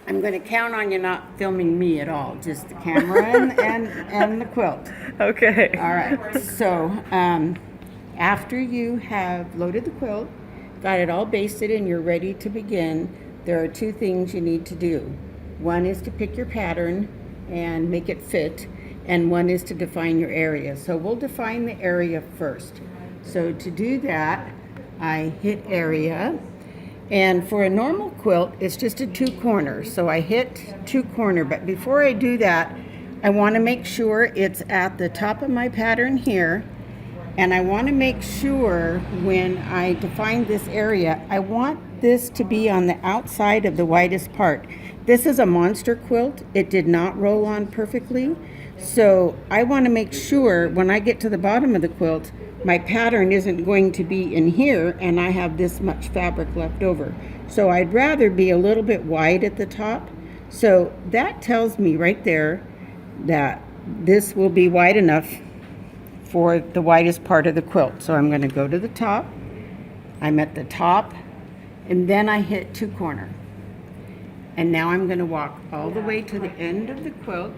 I'm going to count on you not filming me at all, just the camera and the quilt. Okay. All right. So after you have loaded the quilt, got it all basted, and you're ready to begin, there are two things you need to do. One is to pick your pattern and make it fit, and one is to define your area. So we'll define the area first. So to do that, I hit area. And for a normal quilt, it's just a 2-corner. So I hit 2-corner, but before I do that, I want to make sure it's at the top of my pattern here. And I want to make sure when I define this area, I want this to be on the outside of the widest part. This is a monster quilt. It did not roll on perfectly. So I want to make sure when I get to the bottom of the quilt, my pattern isn't going to be in here and I have this much fabric left over. So I'd rather be a little bit wide at the top. So that tells me right there that this will be wide enough for the widest part of the quilt. So I'm going to go to the top. I'm at the top, and then I hit 2-corner. And now I'm going to walk all the way to the end of the quilt,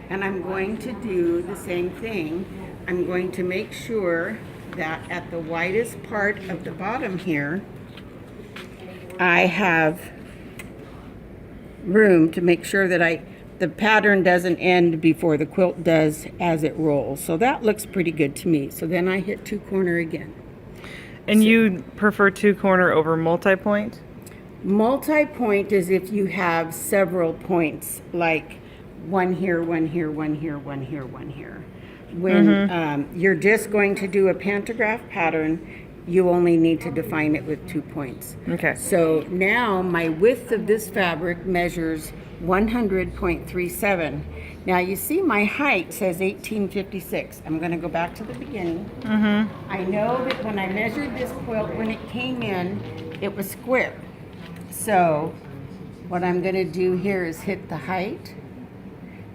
and I'm going to do the same thing. I'm going to make sure that at the widest part of the bottom here, I have room to make sure that the pattern doesn't end before the quilt does as it rolls. So that looks pretty good to me. So then I hit 2-corner again. And you prefer 2-corner over multi-point? Multi-point is if you have several points, like one here, one here, one here, one here, one here. When you're just going to do a pantograph pattern, you only need to define it with 2 points. Okay. So now my width of this fabric measures 100.37. Now you see my height says 1856. I'm going to go back to the beginning. I know that when I measured this quilt, when it came in, it was square. So what I'm going to do here is hit the height,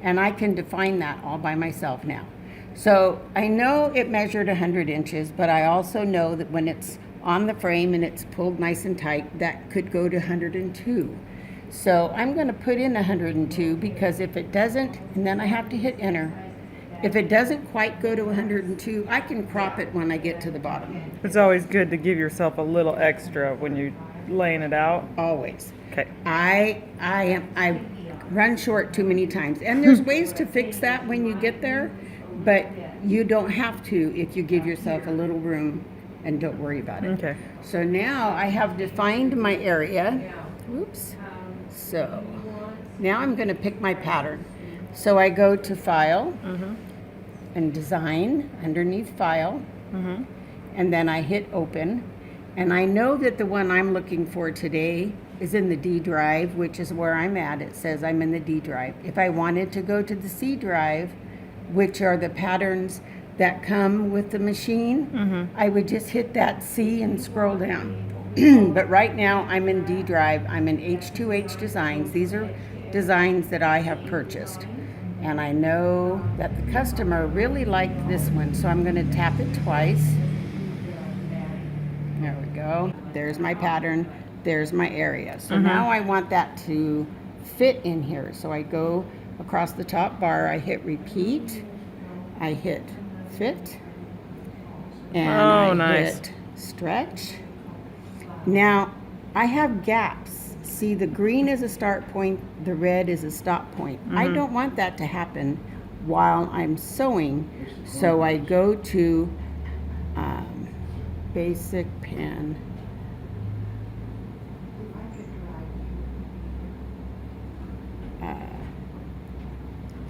and I can define that all by myself now. So I know it measured 100 inches, but I also know that when it's on the frame and it's pulled nice and tight, that could go to 102. So I'm going to put in 102 because if it doesn't, and then I have to hit enter. If it doesn't quite go to 102, I can crop it when I get to the bottom. It's always good to give yourself a little extra when you're laying it out. Always. Okay. I run short too many times, and there's ways to fix that when you get there, but you don't have to if you give yourself a little room and don't worry about it. Okay. So now I have defined my area. Oops. So now I'm going to pick my pattern. So I go to File and Design underneath File, and then I hit Open. And I know that the one I'm looking for today is in the D drive, which is where I'm at. It says I'm in the D drive. If I wanted to go to the C drive, which are the patterns that come with the machine, I would just hit that C and scroll down. But right now I'm in D drive. I'm in H2H Designs. These are designs that I have purchased. And I know that the customer really liked this one, so I'm going to tap it twice. There we go. There's my pattern. There's my area. So now I want that to fit in here. So I go across the top bar, I hit repeat, I hit fit, and I hit stretch. Now I have gaps. See, the green is a start point, the red is a stop point. I don't want that to happen while I'm sewing, so I go to basic pen.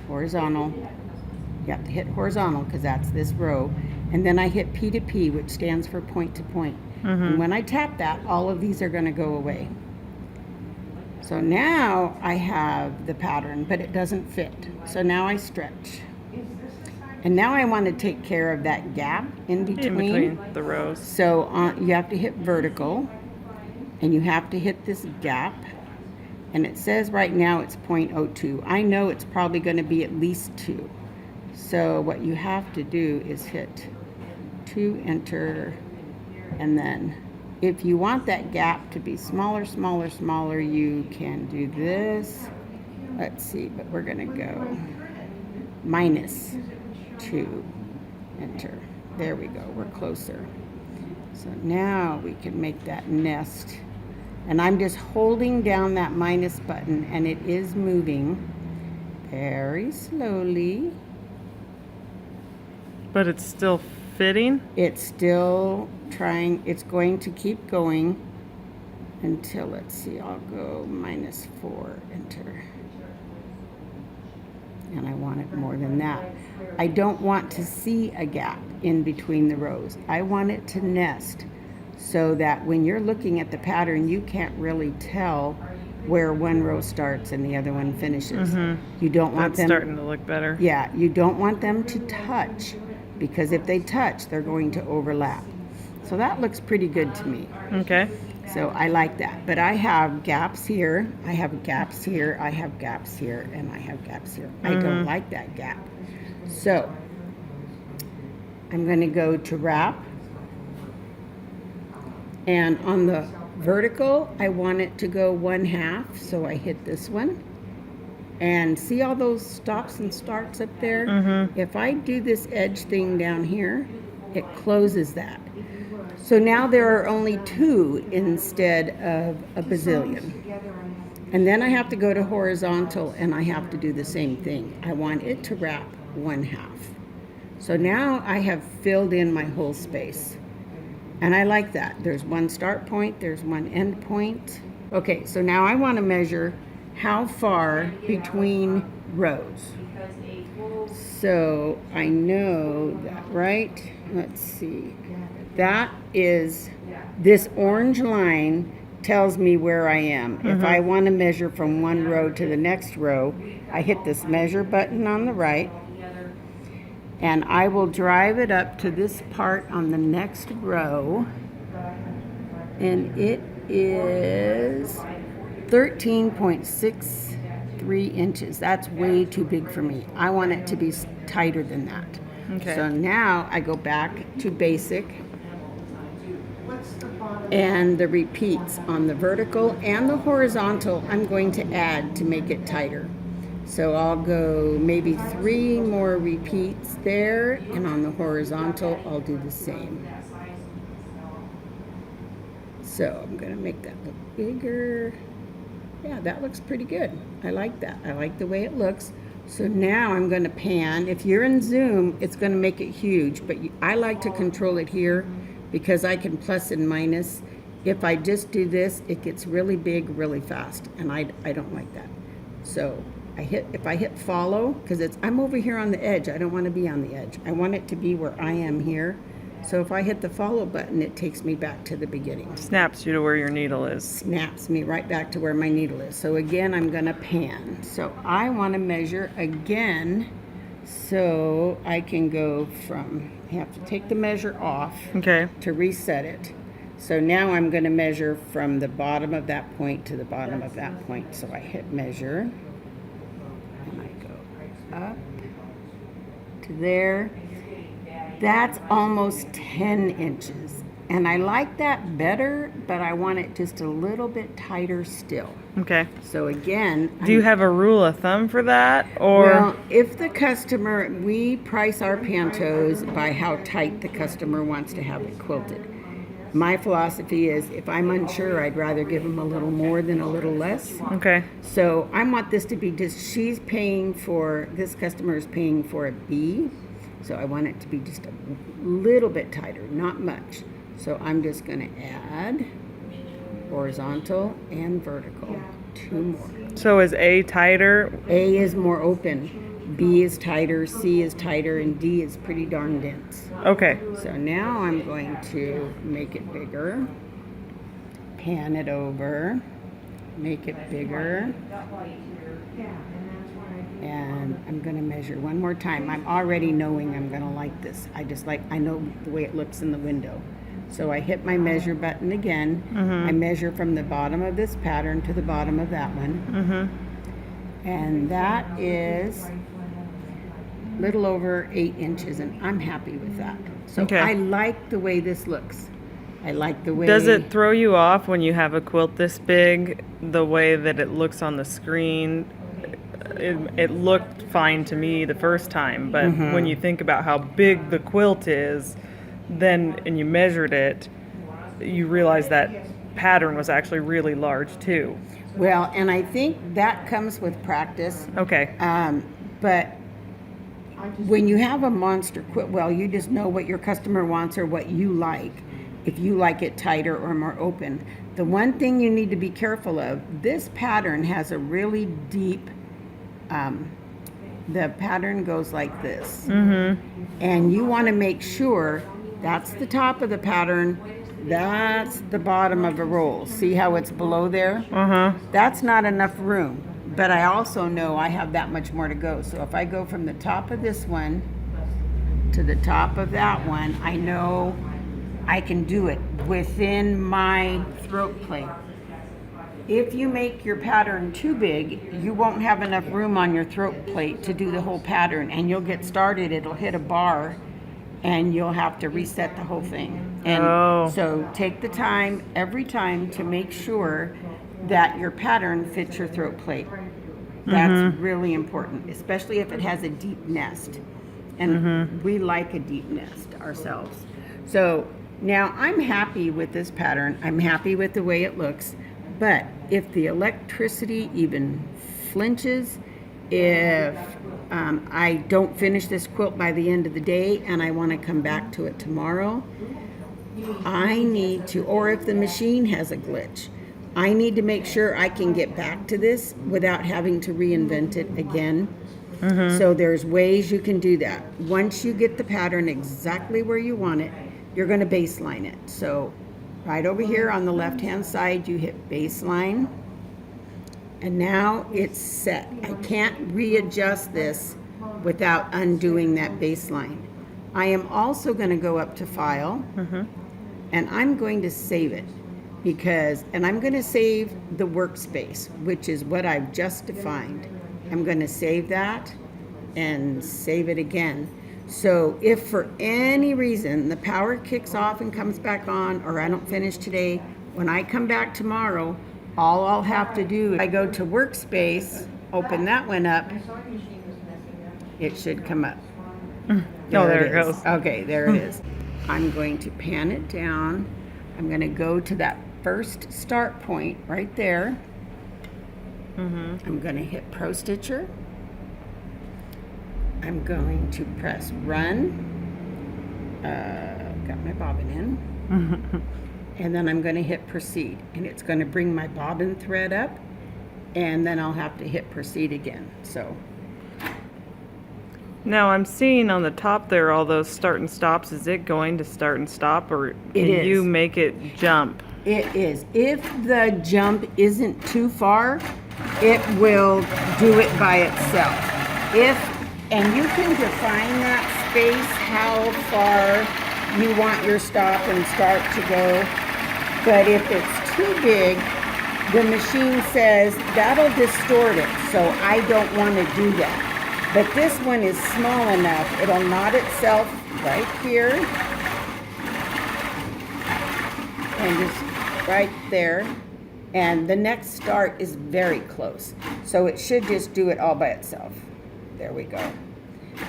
Horizontal. You have to hit horizontal because that's this row. And then I hit P to P, which stands for point to point. And when I tap that, all of these are going to go away. So now I have the pattern, but it doesn't fit. So now I stretch. And now I want to take care of that gap in between the rows. So you have to hit vertical, and you have to hit this gap. And it says right now it's 0.02. I know it's probably going to be at least 2. So what you have to do is hit 2, enter, and then if you want that gap to be smaller, smaller, smaller, you can do this. Let's see, but we're gonna go -2, enter. There we go, we're closer. So now we can make that nest. And I'm just holding down that minus button, and it is moving very slowly. But it's still fitting? It's still trying, it's going to keep going until, let's see, I'll go -4, enter. And I want it more than that. I don't want to see a gap in between the rows. I want it to nest so that when you're looking at the pattern, you can't really tell where one row starts and the other one finishes. You don't want That's them starting to look better. Yeah, you don't want them to touch, because if they touch, they're going to overlap. So that looks pretty good to me. Okay. So I like that. But I have gaps here, I have gaps here, I have gaps here, and I have gaps here. I don't like that gap. So I'm going to go to wrap. And on the vertical, I want it to go 1/2. So I hit this one. And see all those stops and starts up there? If I do this edge thing down here, it closes that. So now there are only 2 instead of a bazillion. And then I have to go to horizontal, and I have to do the same thing. I want it to wrap 1/2. So now I have filled in my whole space. And I like that. There's one start point, there's one end point. Okay, so now I want to measure how far between rows. So I know that, right? Let's see. That is, this orange line tells me where I am. If I want to measure from one row to the next row, I hit this measure button on the right, and I will drive it up to this part on the next row, and it is 13.63 inches. That's way too big for me. I want it to be tighter than that. Okay. So now I go back to basic, and the repeats on the vertical and the horizontal I'm going to add to make it tighter. So I'll go maybe 3 more repeats there, and on the horizontal I'll do the same. So I'm going to make that look bigger. Yeah, that looks pretty good. I like that. I like the way it looks. So now I'm going to pan. If you're in Zoom, it's going to make it huge, but I like to control it here because I can plus and minus. If I just do this, it gets really big really fast, and I don't like that. So if I hit follow, because I'm over here on the edge, I don't want to be on the edge. I want it to be where I am here. So if I hit the follow button, it takes me back to the beginning. Snaps you to where your needle is. Snaps me right back to where my needle is. So again, I'm going to pan. So I want to measure again, so I can go from, I have to take the measure off to reset it. So now I'm going to measure from the bottom of that point to the bottom of that point. So I hit measure, and I go up to there. That's almost 10 inches. And I like that better, but I want it just a little bit tighter still. Okay. So again, do you have a rule of thumb for that? Or well, if the customer, we price our pantos by how tight the customer wants to have it quilted. My philosophy is, if I'm unsure, I'd rather give them a little more than a little less. Okay. So I want this to be just, this customer is paying for a B. So I want it to be just a little bit tighter, not much. So I'm just going to add horizontal and vertical, 2 more. So is A tighter? A is more open, B is tighter, C is tighter, and D is pretty darn dense. Okay. So now I'm going to make it bigger, pan it over, make it bigger. And I'm going to measure one more time. I'm already knowing I'm going to like this. I know the way it looks in the window. So I hit my measure button again. I measure from the bottom of this pattern to the bottom of that one. And that is a little over 8 inches, and I'm happy with that. So I like the way this looks. I like the way. Does it throw you off when you have a quilt this big, the way that it looks on the screen? It looked fine to me the first time, but when you think about how big the quilt is, then and you measured it, you realize that pattern was actually really large too. Well, and I think that comes with practice. Okay. But when you have a monster quilt, well, you just know what your customer wants or what you like. If you like it tighter or more open. The one thing you need to be careful of, this pattern has a really deep, the pattern goes like this. And you want to make sure that's the top of the pattern, that's the bottom of the roll. See how it's below there? That's not enough room. But I also know I have that much more to go. So if I go from the top of this one to the top of that one, I know I can do it within my throat plate. If you make your pattern too big, you won't have enough room on your throat plate to do the whole pattern, and you'll get started, it'll hit a bar, and you'll have to reset the whole thing. And so take the time every time to make sure that your pattern fits your throat plate. That's really important, especially if it has a deep nest. And we like a deep nest ourselves. So now I'm happy with this pattern. I'm happy with the way it looks. But if the electricity even flinches, if I don't finish this quilt by the end of the day and I want to come back to it tomorrow, I need to, or if the machine has a glitch, I need to make sure I can get back to this without having to reinvent it again. So there's ways you can do that. Once you get the pattern exactly where you want it, you're going to baseline it. So right over here on the left hand side, you hit baseline, and now it's set. I can't readjust this without undoing that baseline. I am also going to go up to file, and I'm going to save it and I'm going to save the workspace, which is what I've just defined. I'm going to save that and save it again. So if for any reason the power kicks off and comes back on, or I don't finish today, when I come back tomorrow, all I'll have to do is I go to workspace, open that one up, it should come up. There it goes. Okay, there it is. I'm going to pan it down. I'm going to go to that first start point right there. I'm going to hit Prostitcher. I'm going to press run. Got my bobbin in. And then I'm going to hit proceed. And it's going to bring my bobbin thread up. And then I'll have to hit proceed again. So now I'm seeing on the top there all those start and stops. Is it going to start and stop, or can you make it jump? It is. If the jump isn't too far, it will do it by itself. And you can define that space, how far you want your stop and start to go. But if it's too big, the machine says that'll distort it, so I don't want to do that. But this one is small enough, it'll knot itself right here and just right there. And the next start is very close. So it should just do it all by itself. There we go.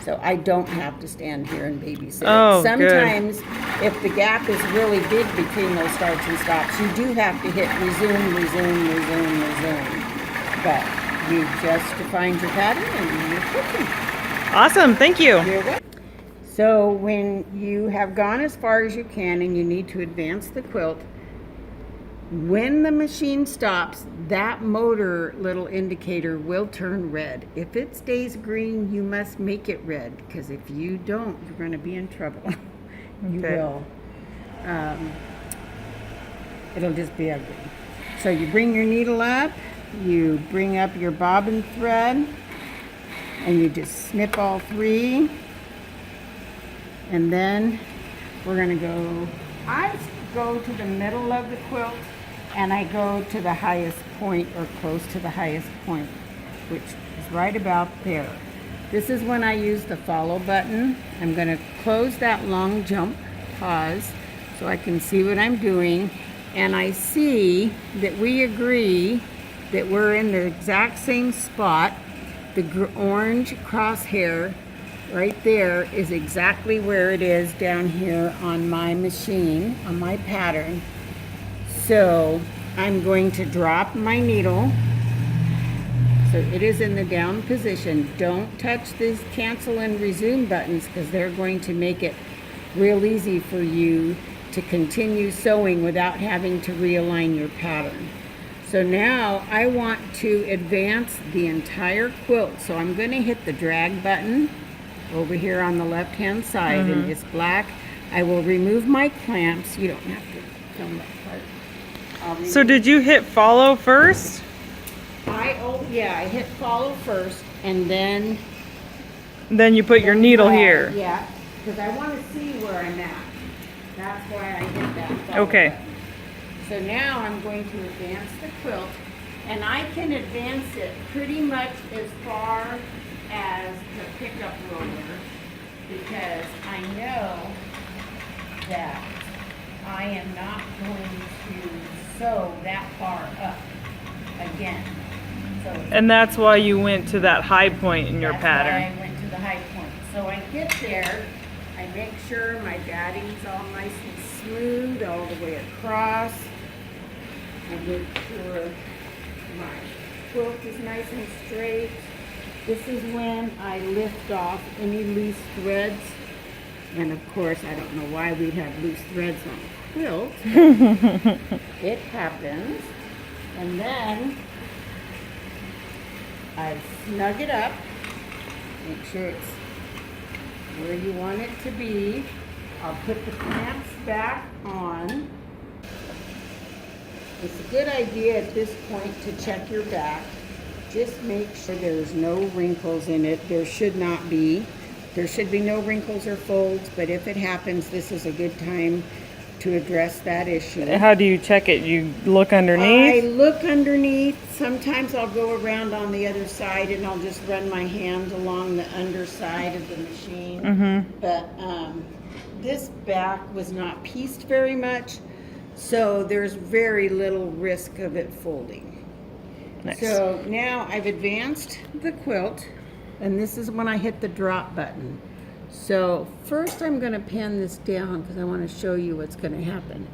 So I don't have to stand here and babysit. Sometimes if the gap is really big between those starts and stops, you do have to hit resume. But you just defined your pattern and you're cooking. Awesome, thank you. You're welcome. So when you have gone as far as you can and you need to advance the quilt, when the machine stops, that motor little indicator will turn red. If it stays green, you must make it red, because if you don't, you're going to be in trouble. You will. It'll just be ugly. So you bring your needle up, you bring up your bobbin thread, and you just snip all three. And then we're going to go, I go to the middle of the quilt, and I go to the highest point, or close to the highest point, which is right about there. This is when I use the follow button. I'm going to close that long jump, pause, so I can see what I'm doing. And I see that we agree that we're in the exact same spot. The orange crosshair right there is exactly where it is down here on my machine, on my pattern. So I'm going to drop my needle. So it is in the down position. Don't touch these cancel and resume buttons because they're going to make it real easy for you to continue sewing without having to realign your pattern. So now I want to advance the entire quilt. So I'm going to hit the drag button over here on the left hand side and it's black. I will remove my clamps. You don't have to film that part. So did you hit follow first? I hit follow first and then Then you put your needle drag. here. Yeah, because I want to see where I'm at. That's why I hit that follow Okay. button. So now I'm going to advance the quilt, and I can advance it pretty much as far as the pickup roller because I know that I am not going to sew that far up again. So And that's why you went to that high point in your that's pattern. why I went to the high point. So I get there, I make sure my batting's all nice and smooth all the way across. I make sure my quilt is nice and straight. This is when I lift off any loose threads. And of course, I don't know why we'd have loose threads on a quilt. It happens. And then I snug it up. Make sure it's where you want it to be. I'll put the clamps back on. It's a good idea at this point to check your back. Just make sure there's no wrinkles in it. There should not be. There should be no wrinkles or folds, but if it happens, this is a good time to address that issue. How do you check it? You look I underneath? look underneath. Sometimes I'll go around on the other side and I'll just run my hand along the underside of the machine. But this back was not pieced very much, so there's very little risk of it folding. Nice. So now I've advanced the quilt, and this is when I hit the drop button. So first I'm going to pan this down because I want to show you what's going to happen.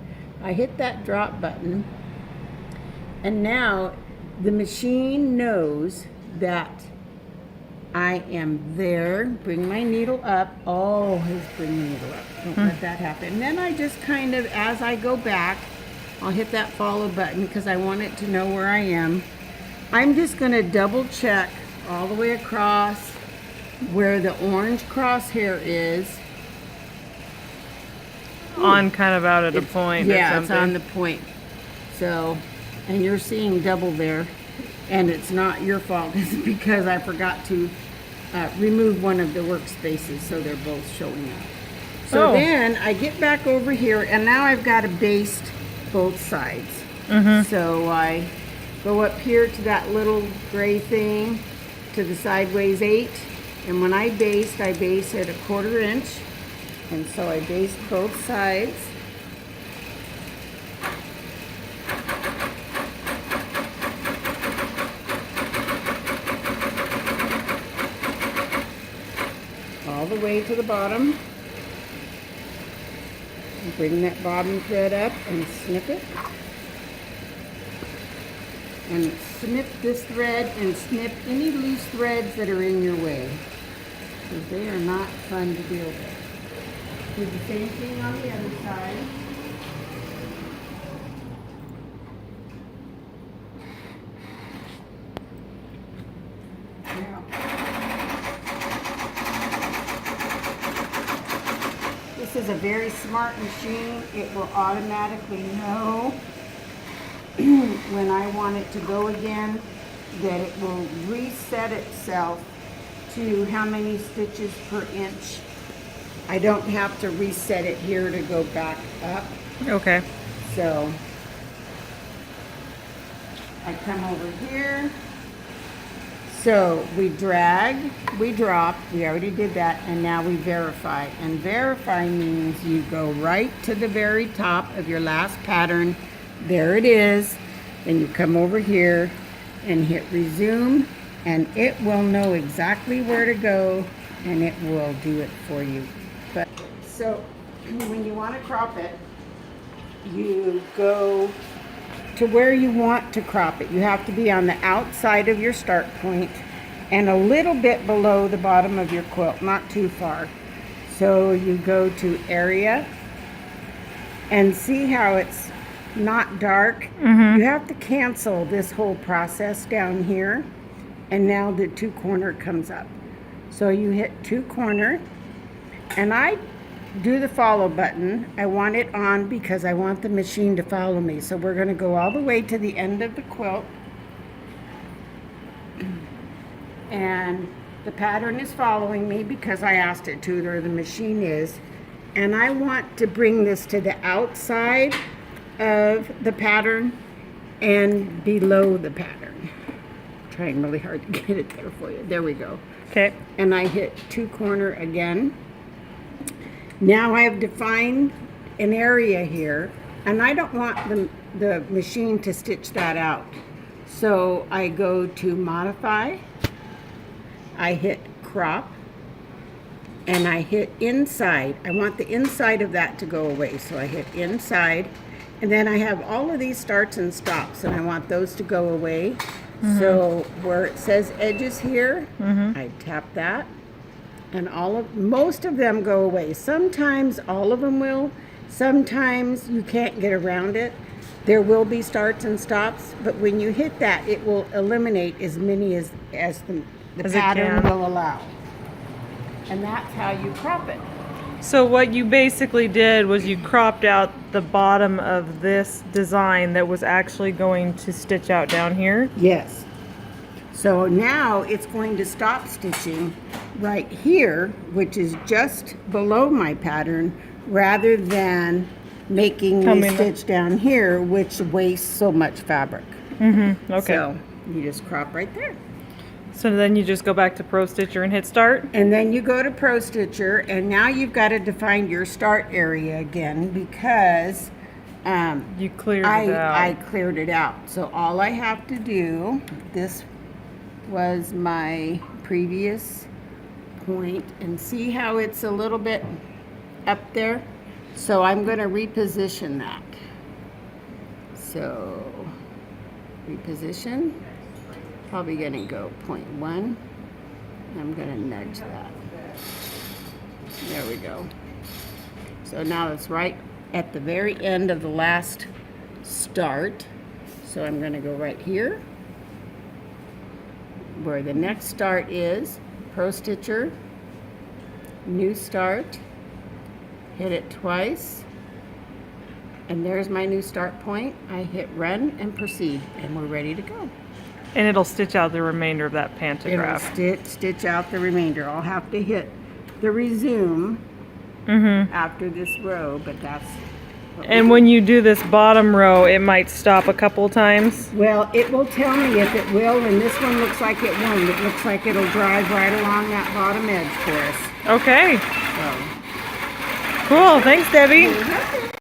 I hit that drop button, and now the machine knows that I am there. Bring my needle up. Always bring the needle up. Don't let that happen. And then I just kind of, as I go back, I'll hit that follow button because I want it to know where I am. I'm just going to double check all the way across where the orange crosshair is. On kind of out at a point or Yeah, something. it's on the point. So, and you're seeing double there. And it's not your fault. It's because I forgot to remove one of the workspaces, so they're both showing up. So then I get back over here, and now I've got to baste both sides. So I go up here to that little gray thing, to the sideways 8, and when I baste at 1/4 inch, and so I baste both sides. All the way to the bottom. Bring that bottom thread up and snip it. And snip this thread and snip any loose threads that are in your way, because they are not fun to deal with. Do the same thing on the other side. Now, this is a very smart machine. It will automatically know when I want it to go again, that it will reset itself to how many stitches per inch. I don't have to reset it here to go back up. Okay. So I come over here, So we drag, we drop, we already did that, and now we verify. And verify means you go right to the very top of your last pattern. There it is. Then you come over here and hit resume, and it will know exactly where to go, and it will do it for you. But so when you want to crop it, you go to where you want to crop it. You have to be on the outside of your start point and a little bit below the bottom of your quilt, not too far. So you go to area and see how it's not dark. You have to cancel this whole process down here, and now the 2 corner comes up. So you hit 2 corner, and I do the follow button. I want it on because I want the machine to follow me. So we're going to go all the way to the end of the quilt, and the pattern is following me because I asked it to, or the machine is. And I want to bring this to the outside of the pattern and below the pattern. I'm trying really hard to get it there for you. There we go. Okay. And I hit 2 corner again. Now I have defined an area here, and I don't want the machine to stitch that out. So I go to modify, I hit crop, and I hit inside. I want the inside of that to go away. So I hit inside, and then I have all of these starts and stops, and I want those to go away. So where it says edges here, I tap that. And most of them go away. Sometimes all of them will. Sometimes you can't get around it. There will be starts and stops, but when you hit that, it will eliminate as many as the As it pattern can. will allow. And that's how you crop it. So what you basically did was you cropped out the bottom of this design that was actually going to stitch out down here. Yes. So now it's going to stop stitching right here, which is just below my pattern, rather than making me stitch down here, which wastes so much fabric. Okay. So you just crop right there. So then you just go back to Prostitcher and hit start? And then you go to Prostitcher, and now you've got to define your start area again because You cleared it out. I cleared it out. So all I have to do, this was my previous point, and see how it's a little bit up there? So I'm going to reposition that. So reposition, probably going to go 0.1. I'm going to nudge that. There we go. So now it's right at the very end of the last start. So I'm going to go right here where the next start is. Prostitcher, new start, hit it twice, and there's my new start point. I hit run and proceed, and we're ready to go. And it'll stitch out the remainder of that pantograph. It'll stitch out the remainder. I'll have to hit the resume after this row, but that's what And when you do this bottom row, it might stop a couple times. well, it will tell me if it will, and this one looks like it won't. It looks like it'll drive right along that bottom edge for us. Okay. So. Cool. Thanks, Debbie. Okay.